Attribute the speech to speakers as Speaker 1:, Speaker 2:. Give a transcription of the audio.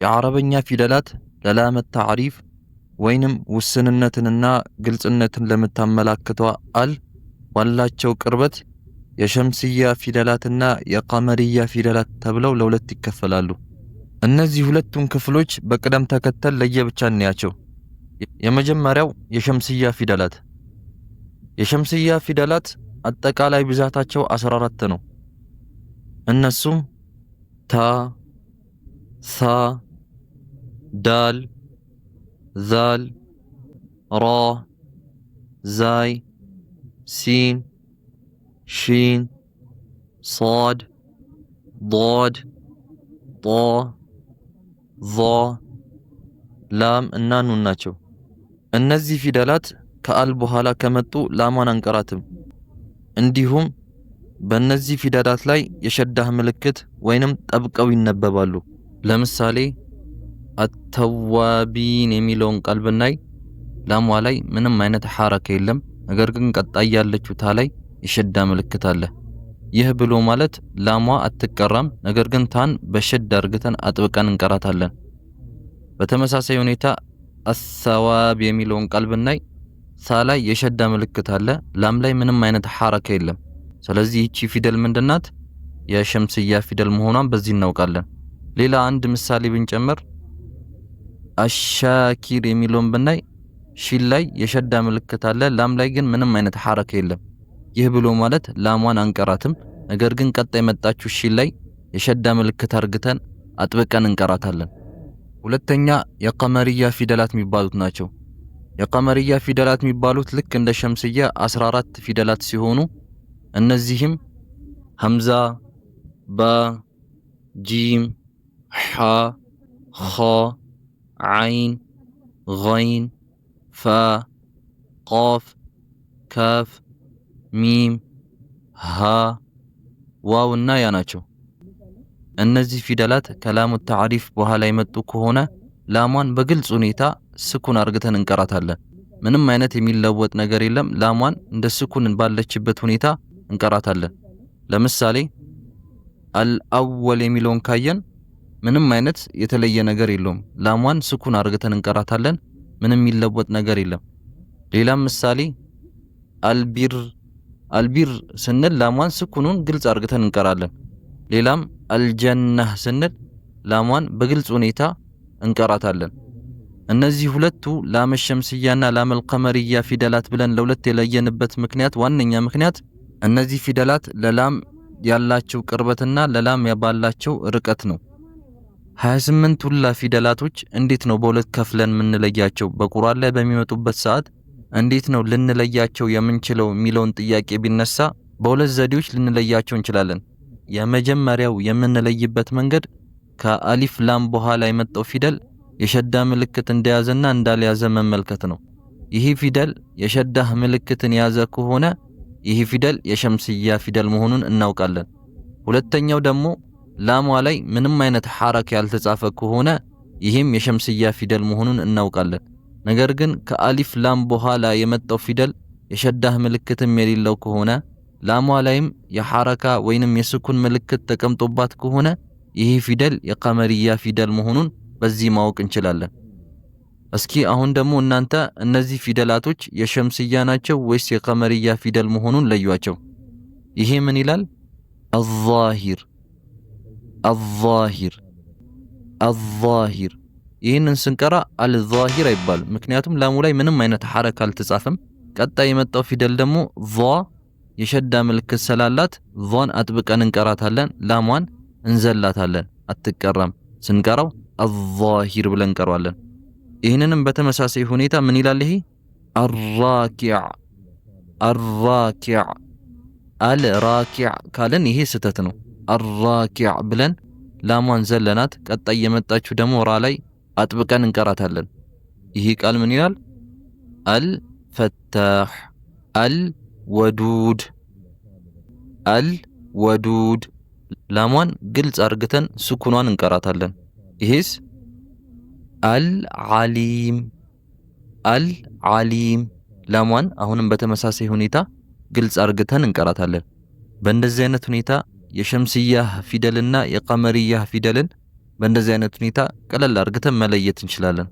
Speaker 1: የአረበኛ ፊደላት ለላም ተዕሪፍ ወይንም ውስንነትንና ግልጽነትን ለምታመላክተው አል ባላቸው ቅርበት የሸምስያ ፊደላትና የቀመርያ ፊደላት ተብለው ለሁለት ይከፈላሉ። እነዚህ ሁለቱን ክፍሎች በቅደም ተከተል ለየብቻ እንያቸው። የመጀመሪያው የሸምስያ ፊደላት። የሸምስያ ፊደላት አጠቃላይ ብዛታቸው 14 ነው። እነሱም ታ፣ ሳ፣ ዳል፣ ዛል፣ ራ፣ ዛይ፣ ሲን፣ ሺን፣ ሷድ፣ ዷድ፣ ጧ፣ ዟ፣ ላም እና ኑን ናቸው። እነዚህ ፊደላት ከአል በኋላ ከመጡ ላሟን አንቀራትም። እንዲሁም በእነዚህ ፊደላት ላይ የሸዳህ ምልክት ወይንም ጠብቀው ይነበባሉ። ለምሳሌ አተዋቢን የሚለውን ቃል ብናይ ላሟ ላይ ምንም አይነት ሐረካ የለም። ነገር ግን ቀጣይ ያለችው ታ ላይ የሸዳ ምልክት አለ። ይህ ብሎ ማለት ላሟ አትቀራም፣ ነገር ግን ታን በሸድ አርግተን አጥብቀን እንቀራታለን። በተመሳሳይ ሁኔታ አሰዋብ የሚለውን ቃል ብናይ ሳ ላይ የሸዳ ምልክት አለ፣ ላም ላይ ምንም አይነት ሐረካ የለም። ስለዚህ ይቺ ፊደል ምንድናት? የሸምስያ ፊደል መሆኗን በዚህ እናውቃለን። ሌላ አንድ ምሳሌ ብንጨምር አሻኪር የሚለውን ብናይ ሺል ላይ የሸዳ ምልክት አለ፣ ላም ላይ ግን ምንም አይነት ሐረካ የለም። ይህ ብሎ ማለት ላሟን አንቀራትም፣ ነገር ግን ቀጣይ መጣችሁ ሺል ላይ የሸዳ ምልክት አርግተን አጥብቀን እንቀራታለን። ሁለተኛ የቀመርያ ፊደላት የሚባሉት ናቸው። የቀመርያ ፊደላት የሚባሉት ልክ እንደ ሸምስያ 14 ፊደላት ሲሆኑ እነዚህም ሐምዛ፣ ባ፣ ጂም፣ ሐ፣ ኸ፣ ዓይን፣ ገይን፣ ፋ፣ ቃፍ፣ ካፍ፣ ሚም፣ ሃ፣ ዋው እና ያ ናቸው። እነዚህ ፊደላት ከላሙ ተዕሪፍ በኋላ የመጡ ከሆነ ላሟን በግልጽ ሁኔታ ስኩን አርግተን እንቀራታለን። ምንም አይነት የሚለወጥ ነገር የለም። ላሟን እንደ ስኩን ባለችበት ሁኔታ እንቀራታለን። ለምሳሌ አልአወል የሚለውን ካየን ምንም አይነት የተለየ ነገር የለውም። ላሟን ስኩን አርግተን እንቀራታለን። ምንም የሚለወጥ ነገር የለም። ሌላም ምሳሌ አልቢር ስንል ላሟን ስኩኑን ግልጽ አርግተን እንቀራለን። ሌላም አልጀነህ ስንል ላሟን በግልጽ ሁኔታ እንቀራታለን። እነዚህ ሁለቱ ላም ሸምስያና ላም ቀመርያ ፊደላት ብለን ለሁለት የለየንበት ምክንያት ዋነኛ ምክንያት እነዚህ ፊደላት ለላም ያላቸው ቅርበትና ለላም ያባላቸው ርቀት ነው። 28 ሁላ ፊደላቶች እንዴት ነው በሁለት ከፍለን የምንለያቸው? በቁርአን ላይ በሚመጡበት ሰዓት እንዴት ነው ልንለያቸው የምንችለው የሚለውን ጥያቄ ቢነሳ በሁለት ዘዴዎች ልንለያቸው እንችላለን። የመጀመሪያው የምንለይበት መንገድ ከአሊፍ ላም በኋላ የመጣው ፊደል የሸዳ ምልክት እንደያዘና እንዳልያዘ መመልከት ነው። ይህ ፊደል የሸዳህ ምልክትን ያዘ ከሆነ ይህ ፊደል የሸምስያ ፊደል መሆኑን እናውቃለን። ሁለተኛው ደግሞ ላሟ ላይ ምንም አይነት ሐረካ ያልተጻፈ ከሆነ ይህም የሸምስያ ፊደል መሆኑን እናውቃለን። ነገር ግን ከአሊፍ ላም በኋላ የመጣው ፊደል የሸዳህ ምልክትም የሌለው ከሆነ ላሟ ላይም የሐረካ ወይንም የስኩን ምልክት ተቀምጦባት ከሆነ ይህ ፊደል የቀመርያ ፊደል መሆኑን በዚህ ማወቅ እንችላለን። እስኪ አሁን ደግሞ እናንተ እነዚህ ፊደላቶች የሸምስያ ናቸው ወይስ የቀመርያ ፊደል መሆኑን ለዩዋቸው። ይሄ ምን ይላል? አዛሂር አዛሂር አዛሂር። ይህንን ስንቀራ አልዛሂር አይባልም፣ ምክንያቱም ላሙ ላይ ምንም አይነት ሐረካ አልተጻፈም። ቀጣይ የመጣው ፊደል ደግሞ ዟ የሸዳ ምልክት ስላላት ዟን አጥብቀን እንቀራታለን፣ ላሟን እንዘላታለን፣ አትቀራም። ስንቀራው አዛሂር ብለን እንቀራዋለን። ይህንንም በተመሳሳይ ሁኔታ ምን ይላል? ይሄ አራኪዕ አራኪዕ አልራኪዕ ካለን ይሄ ስተት ነው። አራኪዕ ብለን ላሟን ዘለናት፣ ቀጣይ የመጣችው ደግሞ ራ ላይ አጥብቀን እንቀራታለን። ይሄ ቃል ምን ይላል? አልፈታህ አልወዱድ አልወዱድ። ላሟን ግልጽ አርግተን ስኩኗን እንቀራታለን። ይሄስ አልዓሊም አልዓሊም። ላሟን አሁንም በተመሳሳይ ሁኔታ ግልጽ አርግተን እንቀራታለን። በእንደዚህ አይነት ሁኔታ የሸምስያ ፊደልና የቀመርያ ፊደልን በእንደዚህ አይነት ሁኔታ ቀለል አድርገን መለየት እንችላለን።